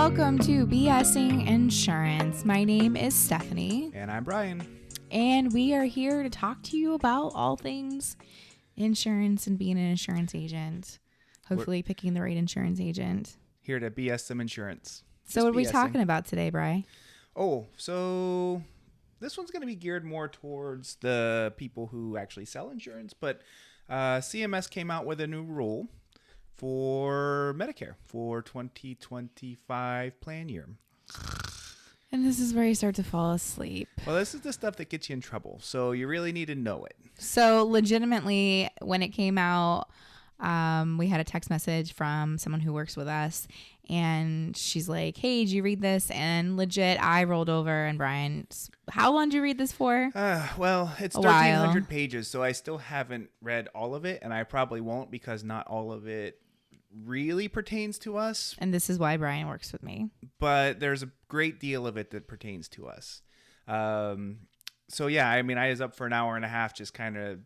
Welcome to BSing Insurance. My name is Stephanie. And I'm Brian. And we are here to talk to you about all things insurance and being an insurance agent. Hopefully picking the right insurance agent. Here to BS some insurance. So what are we talking about today, Bri? Oh, so this one's going to be geared more towards the people who actually sell insurance. But CMS came out with a new rule for Medicare for 2025 plan year. And this is where you start to fall asleep. Well, this is the stuff that gets you in trouble. So you really need to know it. So legitimately, when it came out, we had a text message from someone who works with us. And she's like, hey, did you read this? And legit, I rolled over. And Brian, how long did you read this for? Well, it's 1,300 pages. So I still haven't read all of it. And I probably won't because not all of it really pertains to us. And this is why Brian works with me. But there's a great deal of it that pertains to us. So yeah, I mean, I was up for an hour and a half just kind of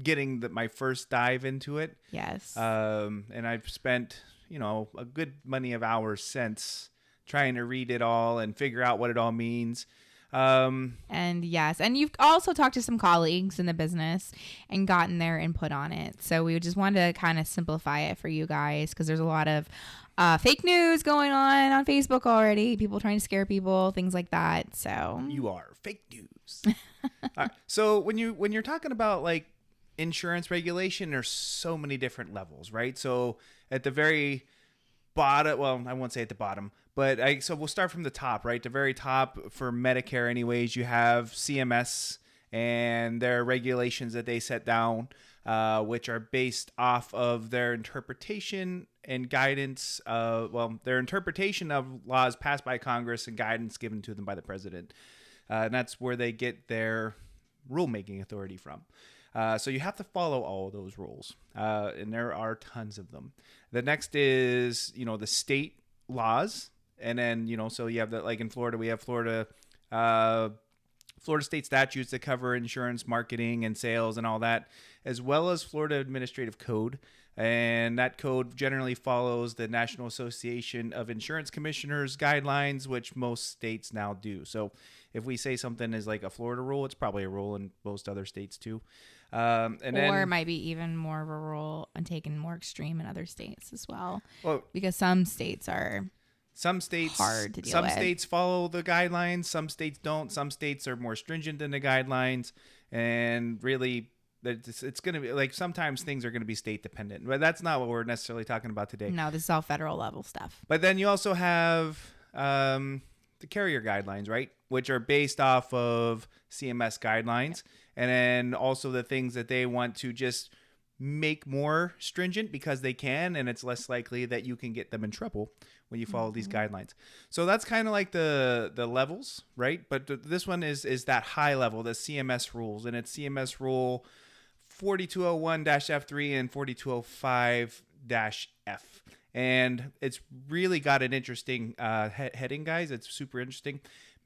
getting my first dive into it. Yes. And I've spent, a good many of hours since trying to read it all and figure out what it all means. And yes, and you've also talked to some colleagues in the business and gotten their input on it. So we just wanted to kind of simplify it for you guys because there's a lot of fake news going on Facebook already. People trying to scare people, things like that. So you are fake news. So when you're talking about like insurance regulation, there's so many different levels, right? So at the very bottom, well, I won't say at the bottom, but so we'll start from the top, right? The very top for Medicare anyways, you have CMS and their regulations that they set down, which are based off of their interpretation and guidance, their interpretation of laws passed by Congress and guidance given to them by the president. And that's where they get their rulemaking authority from. So you have to follow all of those rules, and there are tons of them. The next is, the state laws, and then, so you have like in Florida, we have Florida state statutes that cover insurance, marketing, and sales and all that, as well as Florida Administrative Code. And that code generally follows the National Association of Insurance Commissioners guidelines, which most states now do. So if we say something is like a Florida rule, it's probably a rule in most other states too. Or it might be even more of a rule and taken more extreme in other states as well. Because some states are hard to deal with. Some states follow the guidelines. Some states don't. Some states are more stringent than the guidelines. And really, it's going to be like sometimes things are going to be state dependent. But that's not what we're necessarily talking about today. No, this is all federal level stuff. But then you also have the carrier guidelines, right? Which are based off of CMS guidelines. And then also the things that they want to just make more stringent because they can, and it's less likely that you can get them in trouble when you follow these guidelines. So that's kind of like the levels, right? But this one is that high level, the CMS rules, and it's CMS rule 4201-F3 and 4205-F. And it's really got an interesting heading, guys. It's super interesting.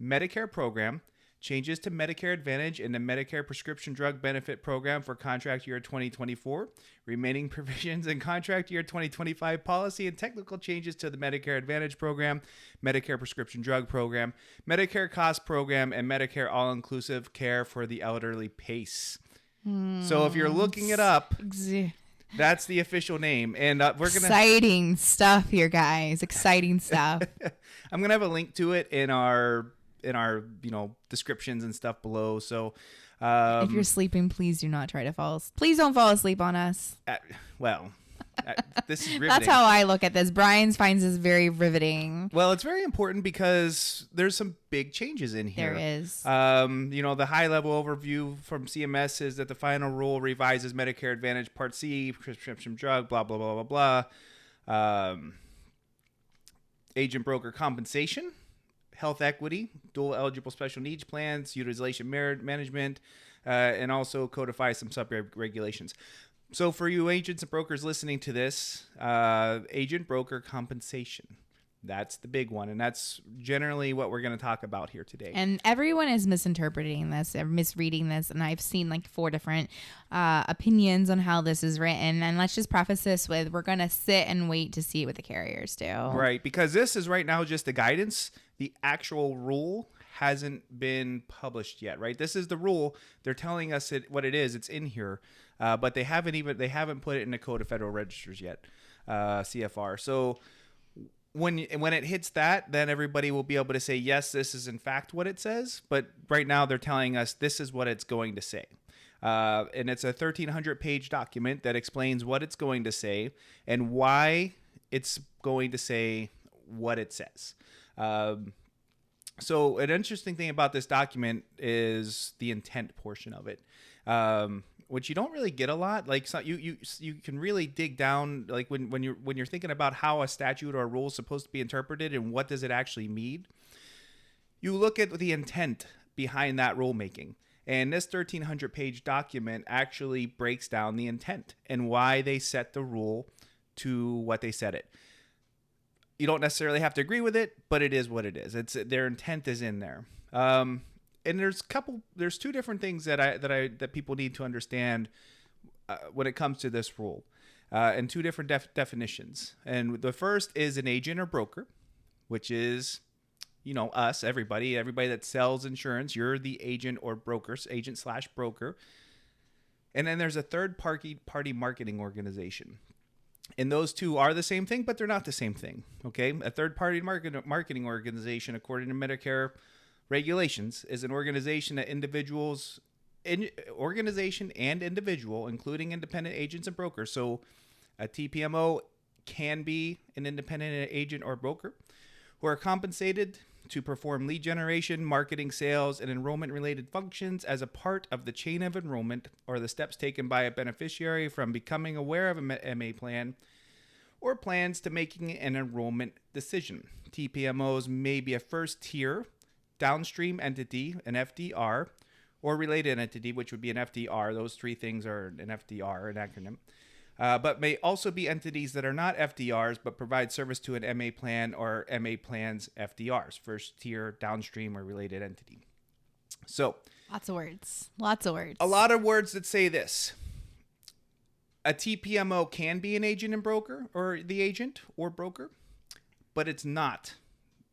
Medicare program. Changes to Medicare Advantage and the Medicare Prescription Drug Benefit Program for contract year 2024. Remaining provisions in contract year 2025 policy and technical changes to the Medicare Advantage Program, Medicare Prescription Drug Program, Medicare Cost Program, and Medicare All-Inclusive Care for the Elderly PACE. So if you're looking it up, that's the official name. And we're going to... Exciting stuff here, guys. Exciting stuff. I'm going to have a link to it in our descriptions and stuff below. So if you're sleeping, please do not try to please don't fall asleep on us. This is riveting. That's how I look at this. Brian finds this very riveting. Well, it's very important because there's some big changes in here. There is. The high level overview from CMS is that the final rule revises Medicare Advantage Part C, prescription drug, blah, blah, blah, blah, blah. Agent broker compensation, health equity, dual eligible special needs plans, utilization management, and also codify some sub-regulations. So for you agents and brokers listening to this, agent broker compensation. That's the big one. And that's generally what we're going to talk about here today. And everyone is misinterpreting this or misreading this. And I've seen like 4 different opinions on how this is written. And let's just preface this with, we're going to sit and wait to see what the carriers do. Right. Because this is right now just the guidance. The actual rule hasn't been published yet, right? This is the rule. They're telling us what it is. It's in here. But they haven't put it in the Code of Federal Registers yet, CFR. So when it hits that, then everybody will be able to say, yes, this is in fact what it says. But right now they're telling us this is what it's going to say. And it's a 1,300-page document that explains what it's going to say and why it's going to say what it says. So an interesting thing about this document is the intent portion of it, which you don't really get a lot. Like, so you can really dig down, like when you're thinking about how a statute or a rule is supposed to be interpreted and what does it actually mean. You look at the intent behind that rulemaking. And this 1,300-page document actually breaks down the intent and why they set the rule to what they set it. You don't necessarily have to agree with it, but it is what it is. It's their intent is in there. And there's 2 different things that people need to understand when it comes to this rule, and 2 different definitions. And the first is an agent or broker, which is, us, everybody that sells insurance. You're the agent or broker, agent/broker. And then there's a third party marketing organization. And those 2 are the same thing, but they're not the same thing. Okay, a third-party marketing organization, according to Medicare regulations, is an organization and individual, including independent agents and brokers. So, a TPMO can be an independent agent or broker who are compensated to perform lead generation, marketing, sales, and enrollment-related functions as a part of the chain of enrollment or the steps taken by a beneficiary from becoming aware of a MA plan or plans to making an enrollment decision. TPMOs may be a first-tier downstream entity, an FDR, or related entity, which would be an FDR. Those 3 things are an FDR, an acronym. But may also be entities that are not FDRs but provide service to an MA plan or MA plans FDRs, first tier, downstream, or related entity. So, Lots of words. A lot of words that say this. A TPMO can be an agent and broker, or the agent or broker, but it's not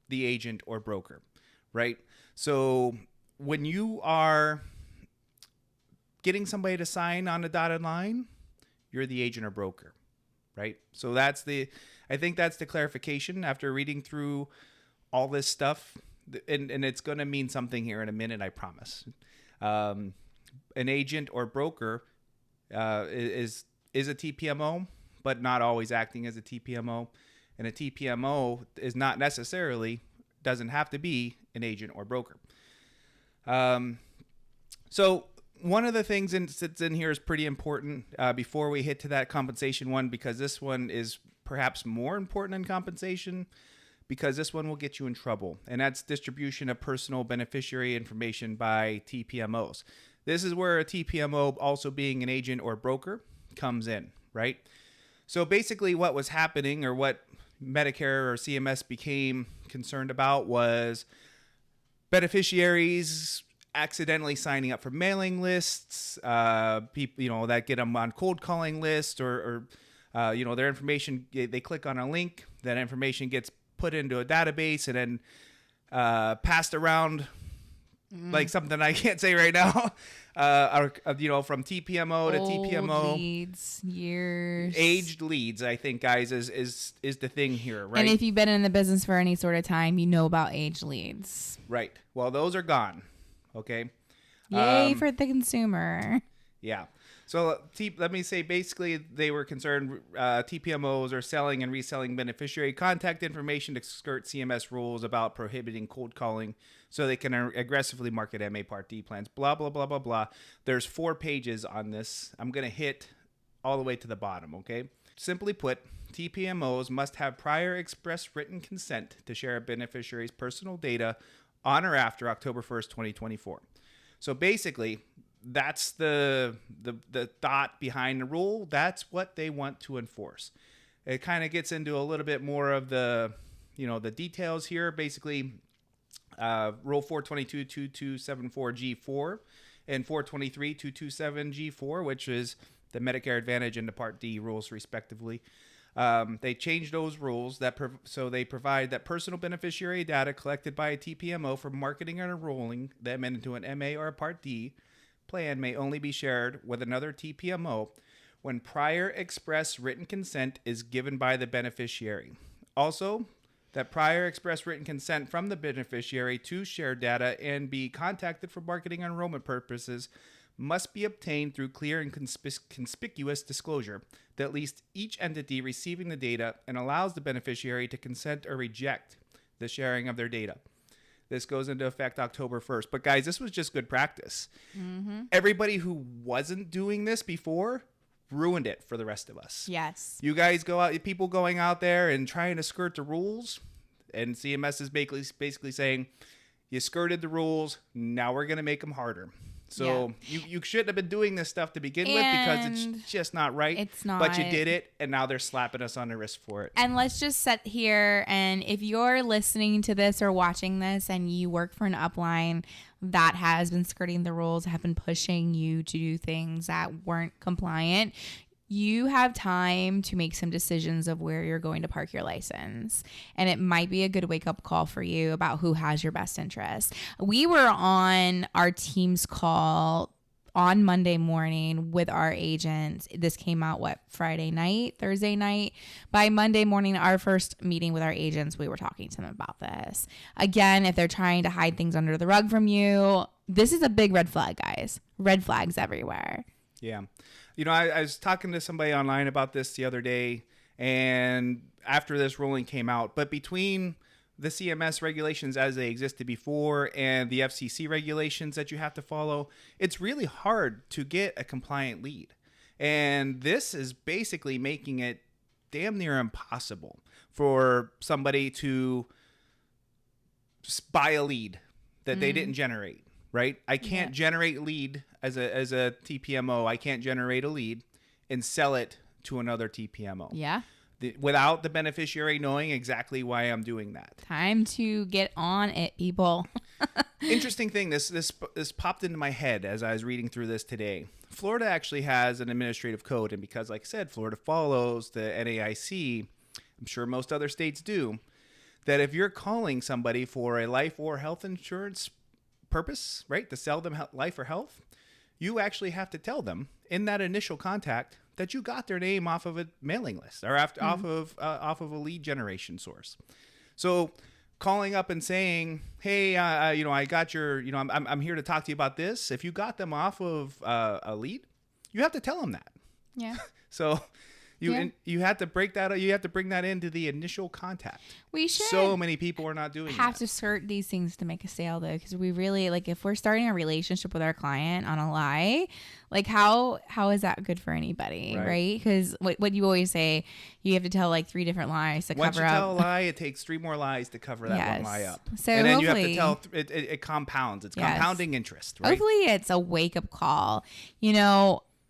the agent or broker, right? So when you are getting somebody to sign on a dotted line, you're the agent or broker, right? So I think that's the clarification after reading through all this stuff. And it's going to mean something here in a minute, I promise. An agent or broker is a TPMO, but not always acting as a TPMO. And a TPMO is not necessarily, doesn't have to be an agent or broker. So one of the things that's in here is pretty important before we hit to that compensation one, because this one is perhaps more important than compensation, because this one will get you in trouble. And that's distribution of personal beneficiary information by TPMOs. This is where a TPMO, also being an agent or broker, comes in, right? So basically what was happening, or what Medicare or CMS became concerned about, was beneficiaries accidentally signing up for mailing lists, people, that get them on cold calling lists, or their information, they click on a link, that information gets put into a database and then passed around like something I can't say right now, from TPMO to TPMO. Leads, years. Aged leads, I think, guys, is the thing here, right? And if you've been in the business for any sort of time, you know about aged leads. Right. Well, those are gone. Okay. Yay for the consumer. Yeah. So let me say, basically, they were concerned TPMOs are selling and reselling beneficiary contact information to skirt CMS rules about prohibiting cold calling so they can aggressively market MA Part D plans, blah, blah, blah, blah, blah. There's 4 pages on this. I'm going to hit all the way to the bottom, okay? Simply put, TPMOs must have prior express written consent to share a beneficiary's personal data on or after October 1st, 2024. So basically, that's the thought behind the rule. That's what they want to enforce. It kind of gets into a little bit more of the the details here. Basically, Rule 422-2274G4 and 423-227G4, which is the Medicare Advantage and the Part D rules, respectively. They changed those rules so they provide that personal beneficiary data collected by a TPMO for marketing and enrolling them into an MA or a Part D plan may only be shared with another TPMO when prior express written consent is given by the beneficiary. Also, that prior express written consent from the beneficiary to share data and be contacted for marketing and enrollment purposes must be obtained through clear and conspicuous disclosure that at least each entity receiving the data and allows the beneficiary to consent or reject the sharing of their data. This goes into effect October 1st. But guys, this was just good practice. Mm-hmm. Everybody who wasn't doing this before ruined it for the rest of us. Yes. You guys people going out there and trying to skirt the rules, and CMS is basically saying, you skirted the rules, now we're going to make them harder. So you shouldn't have been doing this stuff to begin with because it's just not right. It's not. But you did it, and now they're slapping us on the wrist for it. And let's just sit here, and if you're listening to this or watching this and you work for an upline that has been skirting the rules, have been pushing you to do things that weren't compliant, you have time to make some decisions of where you're going to park your license. And it might be a good wake-up call for you about who has your best interest. We were on our team's call on Monday morning with our agents. This came out, Thursday night? By Monday morning, our first meeting with our agents, we were talking to them about this. Again, if they're trying to hide things under the rug from you, this is a big red flag, guys. Red flags everywhere. Yeah. I was talking to somebody online about this the other day, and after this ruling came out, but between the CMS regulations as they existed before and the FCC regulations that you have to follow, it's really hard to get a compliant lead. And this is basically making it damn near impossible for somebody to buy a lead that they didn't generate. Right? I can't generate lead as a TPMO. I can't generate a lead and sell it to another TPMO. Yeah. Without the beneficiary knowing exactly why I'm doing that. Time to get on it, people. Interesting thing. This popped into my head as I was reading through this today. Florida actually has an administrative code, and because, like I said, Florida follows the NAIC, I'm sure most other states do, that if you're calling somebody for a life or health insurance purpose, right, to sell them life or health, you actually have to tell them in that initial contact that you got their name off of a mailing list or off of a lead generation source. So calling up and saying, hey, I got your, I'm here to talk to you about this. If you got them off of a lead, you have to tell them that. Yeah. So you have to break that. You have to bring that into the initial contact. We should. So many people are not doing that. Have to skirt these things to make a sale, though, because we really if we're starting a relationship with our client on a lie, how is that good for anybody, right? Because what you always say, you have to tell 3 different lies to Once cover you up. tell a lie, it takes 3 more lies to cover that one lie up. So and then you have to tell it compounds. It's compounding interest, right? Hopefully, it's a wake up call.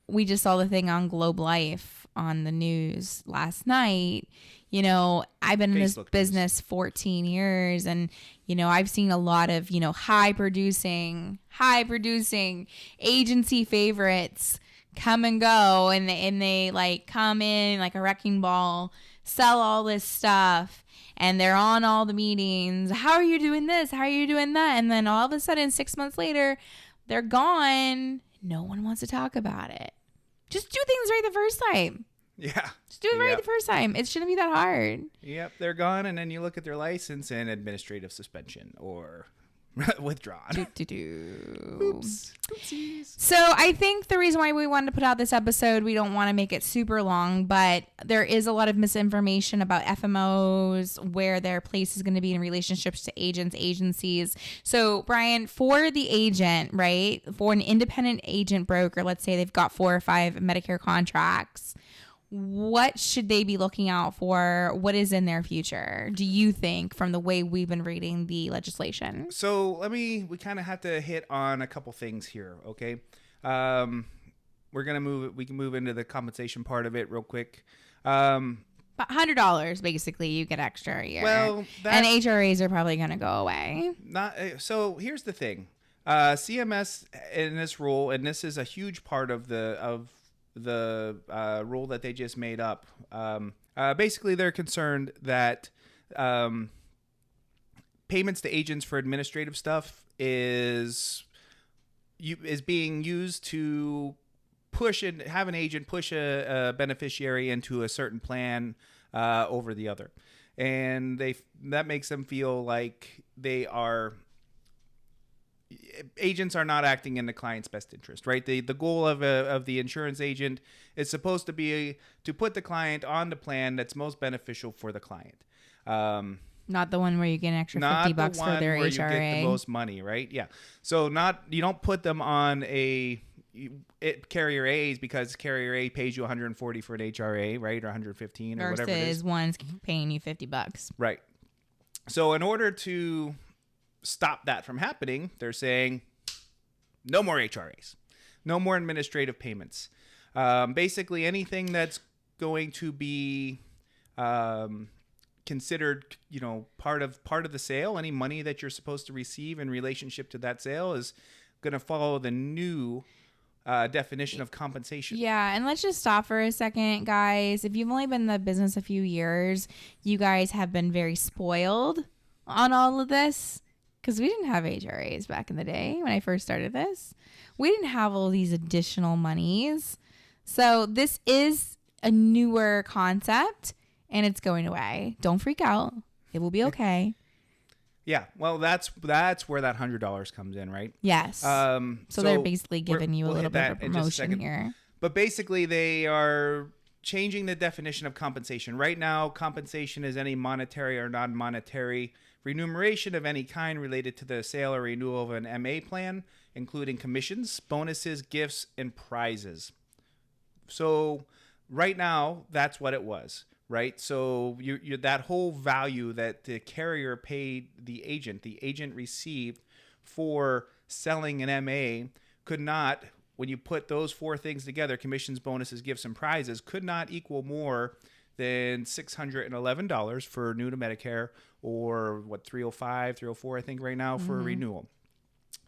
We just saw the thing on Globe Life on the news last night. I've been in this business 14 years, and I've seen a lot of high producing agency favorites come and go, and they come in like a wrecking ball, sell all this stuff, and they're on all the meetings. How are you doing this? How are you doing that? And then all of a sudden 6 months later, they're gone. No one wants to talk about it. Just do things right the first time. Yeah. Just do it right the first time. It shouldn't be that hard. Yep, they're gone, and then you look at their license and administrative suspension or withdrawn. Oops. Oopsies. So I think the reason why we wanted to put out this episode, we don't want to make it super long, but there is a lot of misinformation about FMOs, where their place is going to be in relationships to agents, agencies. So Brian, for the agent, right, for an independent agent broker, let's say they've got 4 or 5 Medicare contracts, what should they be looking out for? What is in their future, do you think, from the way we've been reading the legislation? So we kind of have to hit on a couple things here, okay? We can move into the compensation part of it real quick. $100 basically you get extra a year. Well, and HRAs are probably going to go away. Not so. Here's the thing, CMS in this rule, and this is a huge part of the rule that they just made up. Basically, they're concerned that payments to agents for administrative stuff is being used to have an agent push a beneficiary into a certain plan over the other, and that makes them feel like agents are not acting in the client's best interest, right? The goal of the insurance agent is supposed to be to put the client on the plan that's most beneficial for the client. Not the one where you get an extra $50 for their HRA. You get the most money, right? Yeah. So you don't put them on carrier A's because carrier A pays you $140 for an HRA, right? Or $115 or whatever it is. Versus one's paying you $50. Right. So in order to stop that from happening, they're saying no more HRAs, no more administrative payments. Basically anything that's going to be considered, part of the sale, any money that you're supposed to receive in relationship to that sale is going to follow the new definition of compensation. Yeah, and let's just stop for a second, guys. If you've only been in the business a few years, you guys have been very spoiled on all of this because we didn't have HRAs back in the day when I first started this. We didn't have all these additional monies. So this is a newer concept and it's going away. Don't freak out. It will be okay. Yeah, well, that's where that $100 comes in, right? Yes. So they're basically giving you a little bit of a promotion here. But basically, they are changing the definition of compensation. Right now, compensation is any monetary or non-monetary remuneration of any kind related to the sale or renewal of an MA plan, including commissions, bonuses, gifts, and prizes. So right now, that's what it was. Right, so you that whole value that the carrier paid the agent received for selling an MA could not, when you put those four things together, commissions, bonuses, gifts, and prizes, could not equal more than $611 for new to Medicare, or $305, $304, I think right now for a renewal.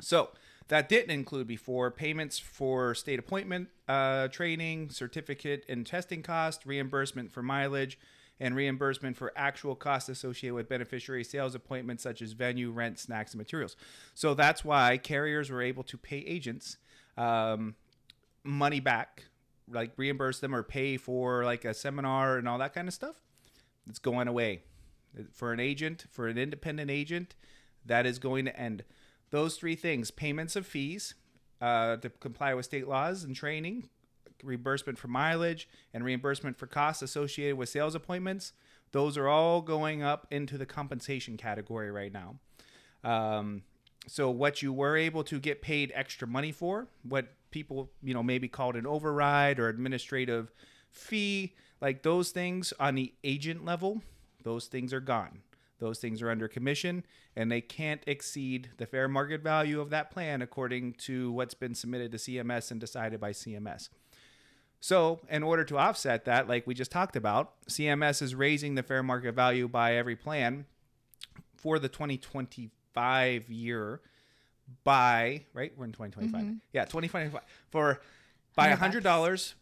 So that didn't include before payments for state appointment, training, certificate and testing cost, reimbursement for mileage, and reimbursement for actual costs associated with beneficiary sales appointments such as venue, rent, snacks, and materials. So that's why carriers were able to pay agents money back, like reimburse them or pay for like a seminar and all that kind of stuff. It's going away. For an independent agent, that is going to end. Those three things: payments of fees to comply with state laws and training, reimbursement for mileage, and reimbursement for costs associated with sales appointments. Those are all going up into the compensation category right now. So what you were able to get paid extra money for, what people maybe called an override or administrative fee, like those things on the agent level, those things are gone. Those things are under commission, and they can't exceed the fair market value of that plan according to what's been submitted to CMS and decided by CMS. So in order to offset that, like we just talked about, CMS is raising the fair market value by every plan for the 2025 year by, right? We're in 2025. Mm-hmm. Yeah, 2025 by $100,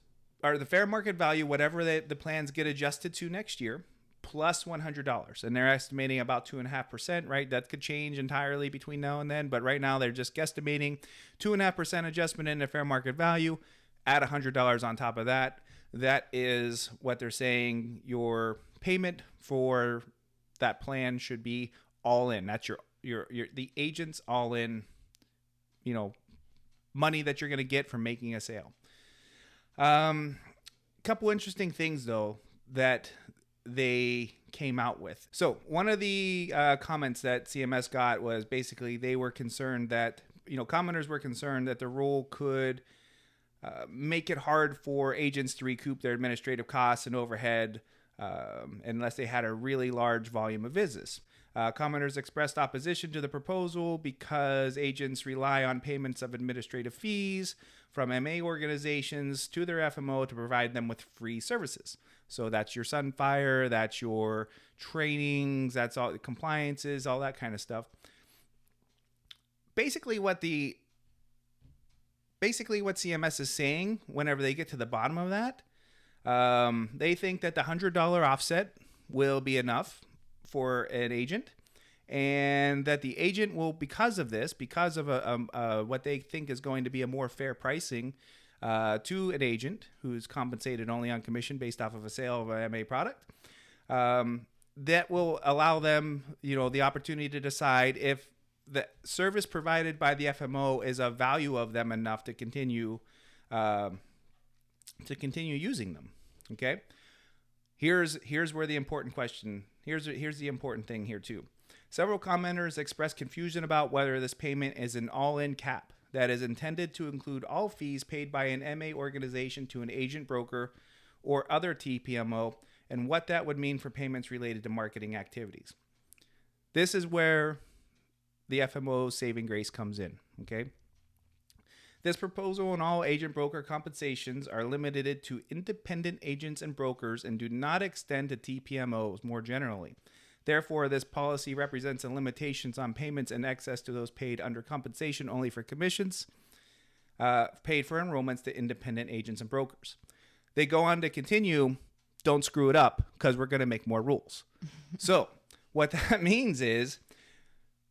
or the fair market value, whatever the plans get adjusted to next year, plus $100. And they're estimating about 2.5%, right? That could change entirely between now and then. But right now they're just guesstimating 2.5% adjustment in the fair market value, add $100 on top of that. That is what they're saying your payment for that plan should be all in. That's your the agent's all in, money that you're going to get from making a sale. Couple interesting things though that they came out with. So one of the comments that CMS got was basically they were concerned that, commenters were concerned that the rule could make it hard for agents to recoup their administrative costs and overhead unless they had a really large volume of business. Commenters expressed opposition to the proposal because agents rely on payments of administrative fees from MA organizations to their FMO to provide them with free services. So that's your Sunfire, that's your trainings, that's all the compliances, all that kind of stuff. Basically what CMS is saying whenever they get to the bottom of that, they think that the $100 offset will be enough for an agent, and that the agent will, because of what they think is going to be a more fair pricing to an agent who's compensated only on commission based off of a sale of an MA product, that will allow them, the opportunity to decide if the service provided by the FMO is of value of them enough to continue using them. Okay. Here's where the important question. Here's the important thing here too. Several commenters expressed confusion about whether this payment is an all-in cap that is intended to include all fees paid by an MA organization to an agent, broker, or other TPMO, and what that would mean for payments related to marketing activities. This is where the FMO saving grace comes in. Okay. This proposal and all agent broker compensations are limited to independent agents and brokers and do not extend to TPMOs more generally. Therefore, this policy represents a limitations on payments in excess to those paid under compensation only for commissions paid for enrollments to independent agents and brokers. They go on to continue, don't screw it up because we're going to make more rules. So what that means is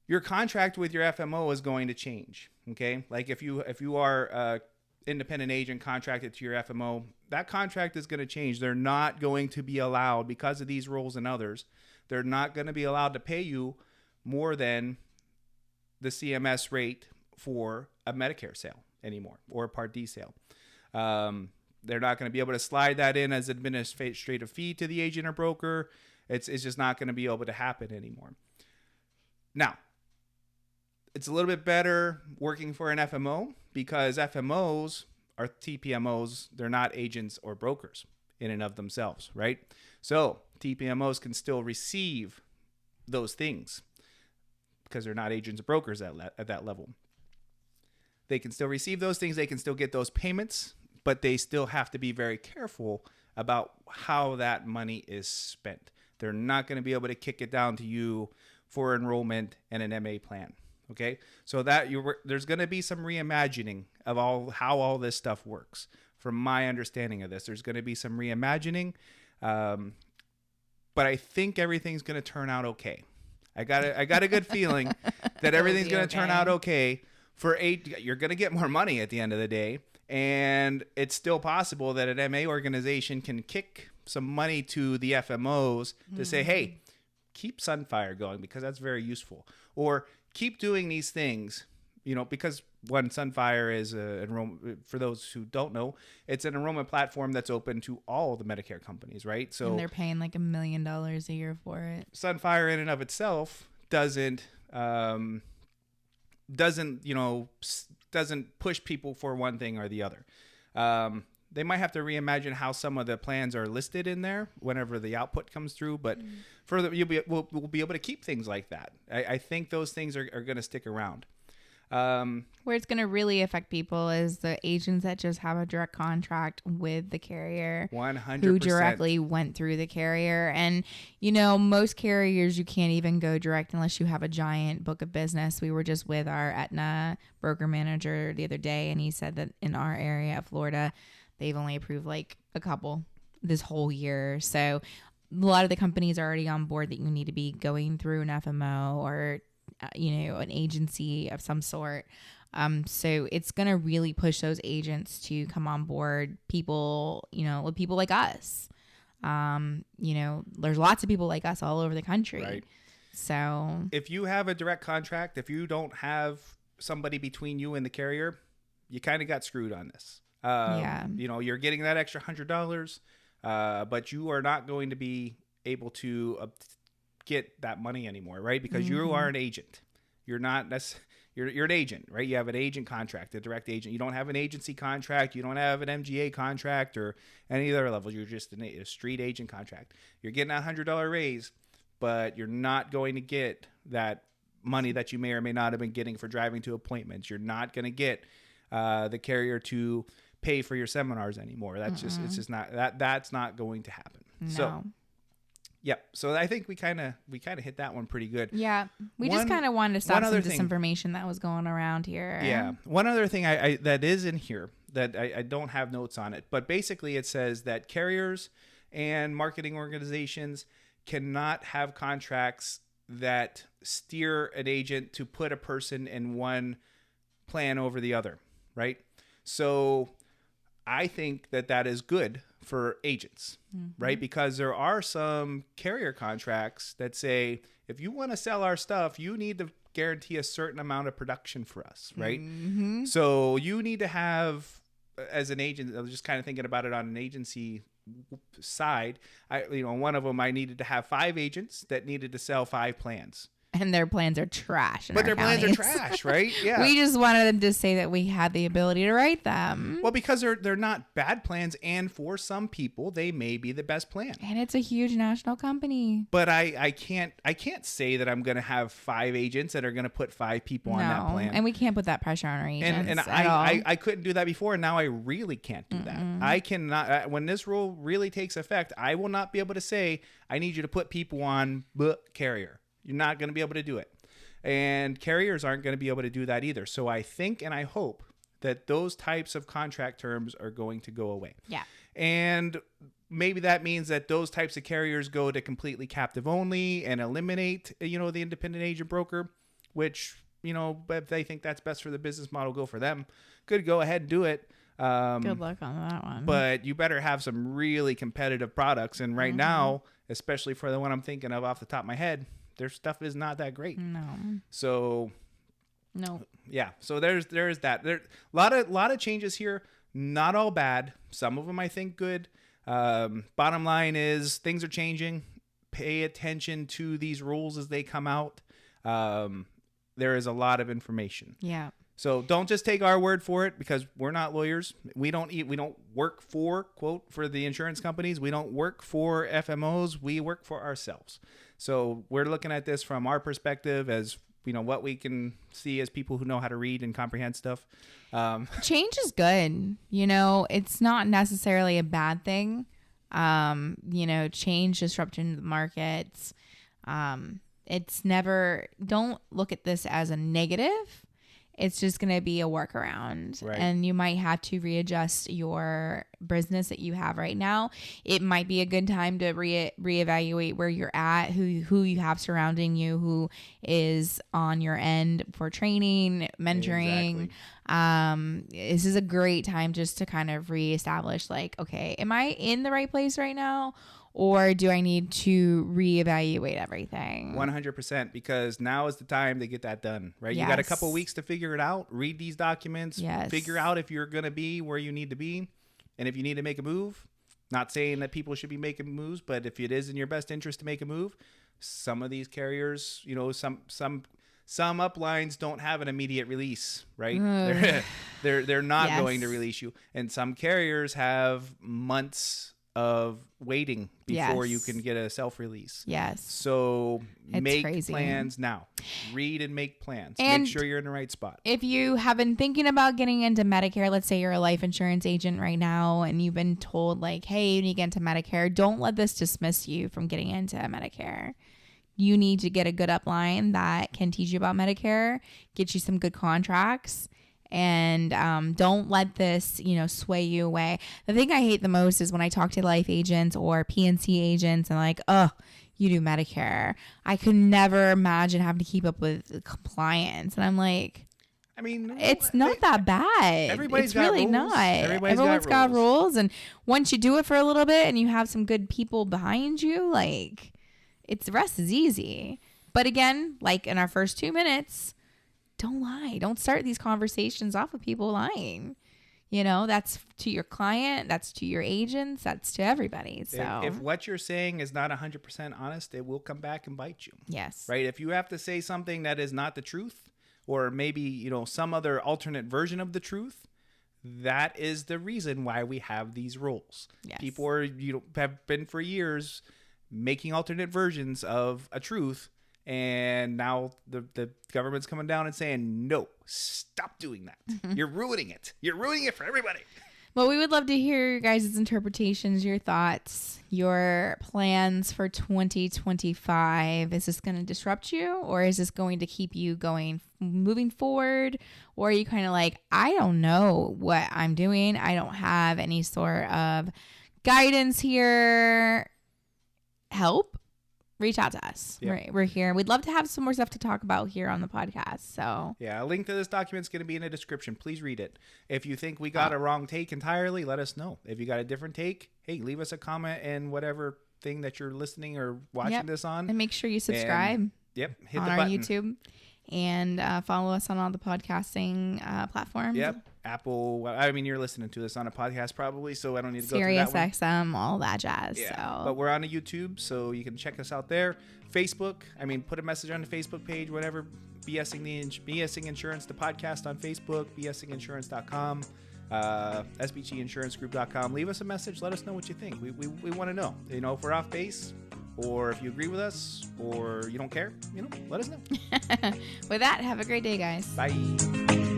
your contract with your FMO is going to change. Okay, like if you are a independent agent contracted to your FMO, that contract is going to change. They're not going to be allowed, because of these rules and others, they're not going to be allowed to pay you more than the CMS rate for a Medicare sale anymore, or a Part D sale. They're not going to be able to slide that in as administrative fee to the agent or broker. It's just not going to be able to happen anymore. Now, it's a little bit better working for an FMO, because FMOs are TPMOs. They're not agents or brokers in and of themselves, right? So TPMOs can still receive those things because they're not agents or brokers at that level. They can still receive those things. They can still get those payments, but they still have to be very careful about how that money is spent. They're not going to be able to kick it down to you for enrollment and an MA plan. Okay, so that there's going to be some reimagining of how all this stuff works. From my understanding of this, there's going to be some reimagining, but I think everything's going to turn out okay. I got a good feeling that everything's going to turn out okay. You're going to get more money at the end of the day, and it's still possible that an MA organization can kick some money to the FMOs to say, hey, keep Sunfire going because that's very useful, or keep doing these things, because one, Sunfire is for those who don't know, it's an enrollment platform that's open to all the Medicare companies, right? So, and they're paying like $1 million a year for it. Sunfire in and of itself doesn't push people for one thing or the other. They might have to reimagine how some of the plans are listed in there whenever the output comes through, but we'll be able to keep things like that. I think those things are going to stick around. Where it's going to really affect people is the agents that just have a direct contract with the carrier. 100%. Who directly went through the carrier. And, most carriers, you can't even go direct unless you have a giant book of business. We were just with our Aetna broker manager the other day, and he said that in our area of Florida, they've only approved like a couple this whole year. So a lot of the companies are already on board that you need to be going through an FMO or, an agency of some sort. So it's going to really push those agents to come on board. People, with people like us. There's lots of people like us all over the country. Right. So if you have a direct contract, if you don't have somebody between you and the carrier, you kind of got screwed on this. You're getting that extra $100, but you are not going to be able to get that money anymore, right? Because you are an agent. You're not you're an agent, right? You have an agent contract, a direct agent. You don't have an agency contract. You don't have an MGA contract or any other level. You're just a street agent contract. You're getting a $100 raise, but you're not going to get that money that you may or may not have been getting for driving to appointments. You're not going to get the carrier to pay for your seminars anymore. That's it's just not that's not going to happen. No. So, yep. So I think we kind of hit that one pretty good. Yeah. We just kind of wanted to stop some disinformation that was going around here. Yeah. One other thing I that is in here that I don't have notes on it, but basically it says that carriers and marketing organizations cannot have contracts that steer an agent to put a person in one plan over the other, right? So I think that is good for agents, right? Because there are some carrier contracts that say, if you want to sell our stuff, you need to guarantee a certain amount of production for us, right? So you need to have, as an agent, I was just kind of thinking about it on an agency side. One of them, I needed to have 5 agents that needed to sell 5 plans. And their plans are trash. But their plans are trash, right? Yeah. We just wanted them to say that we had the ability to write them. Well, because they're not bad plans, and for some people, they may be the best plan. And it's a huge national company. But I can't say that I'm going to have 5 agents that are going to put 5 people on that plan. And we can't put that pressure on our agents. And I couldn't do that before, and now I really can't do that. I cannot. When this rule really takes effect, I will not be able to say, I need you to put people on carrier. You're not going to be able to do it. And carriers aren't going to be able to do that either. So I think and I hope that those types of contract terms are going to go away. Yeah. And maybe that means that those types of carriers go to completely captive only and eliminate, the independent agent broker, which, if they think that's best for the business model, go for them. Good, go ahead and do it. Good luck on that one. But you better have some really competitive products. And right now, especially for the one I'm thinking of off the top of my head, their stuff is not that great. No. So. No. Yeah. So there's that. There a lot of changes here. Not all bad. Some of them I think good. Bottom line is things are changing. Pay attention to these rules as they come out. There is a lot of information. Yeah. So don't just take our word for it, because we're not lawyers. We don't work for the insurance companies. We don't work for FMOs. We work for ourselves. So we're looking at this from our perspective as, what we can see as people who know how to read and comprehend stuff. Change is good. It's not necessarily a bad thing. Change, disruption to the markets. It's never, don't look at this as a negative. It's just going to be a workaround, right. And you might have to readjust your business that you have right now. It might be a good time to reevaluate where you're at, who you have surrounding you, who is on your end for training, mentoring. Exactly. This is a great time just to kind of reestablish, okay, am I in the right place right now? Or do I need to reevaluate everything? 100%, because now is the time to get that done, right? Yes. You got a couple weeks to figure it out, read these documents, figure out if you're going to be where you need to be. And if you need to make a move, not saying that people should be making moves, but if it is in your best interest to make a move, some of these carriers, some uplines don't have an immediate release, right? They're not going to release you. And some carriers have months of waiting before you can get a self-release. Yes. So make crazy. plans now. Read and make plans. And make sure you're in the right spot. If you have been thinking about getting into Medicare, let's say you're a life insurance agent right now and you've been told hey, you need to get into Medicare, don't let this dismiss you from getting into Medicare. You need to get a good upline that can teach you about Medicare, get you some good contracts. And don't let this, sway you away. The thing I hate the most is when I talk to life agents or PNC agents and you do Medicare. I could never imagine having to keep up with compliance. And I'm like, it's not that bad. Everybody's it's got really rules. not. Everyone's got rules. And once you do it for a little bit and you have some good people behind you, the rest is easy. But again, in our first 2 minutes, don't lie. Don't start these conversations off with people lying. That's to your client. That's to your agents. That's to everybody. So if what you're saying is not 100% honest, it will come back and bite you. Yes. Right. If you have to say something that is not the truth, or maybe, some other alternate version of the truth, that is the reason why we have these rules. Yes. People have been for years making alternate versions of a truth. And now the government's coming down and saying, no, stop doing that. You're ruining it. You're ruining it for everybody. Well, we would love to hear your guys' interpretations, your thoughts, your plans for 2025. Is this going to disrupt you, or is this going to keep you moving forward? Or are you kind of like, I don't know what I'm doing. I don't have any sort of guidance here. Help. Reach out to us. Yep. We're here. We'd love to have some more stuff to talk about here on the podcast. So yeah, a link to this document is going to be in the description. Please read it. If you think we got a wrong take entirely, let us know. If you got a different take, hey, leave us a comment in whatever thing that you're listening or watching this on. And make sure you subscribe. Hit on the our button. YouTube, and follow us on all the podcasting platforms. Yep. Apple. I mean, you're listening to this on a podcast probably, so I don't need to go through Sirius that one. XM, all that jazz. Yeah, So. but we're on a YouTube, so you can check us out there. Facebook. I mean, put a message on the Facebook page, whatever. BSing Insurance, the podcast on Facebook. BSinginsurance.com. SBGInsuranceGroup.com. Leave us a message. Let us know what you think. We want to know. You know, if we're off base, or if you agree with us, or you don't care. You know, let us know. With that, have a great day, guys. Bye.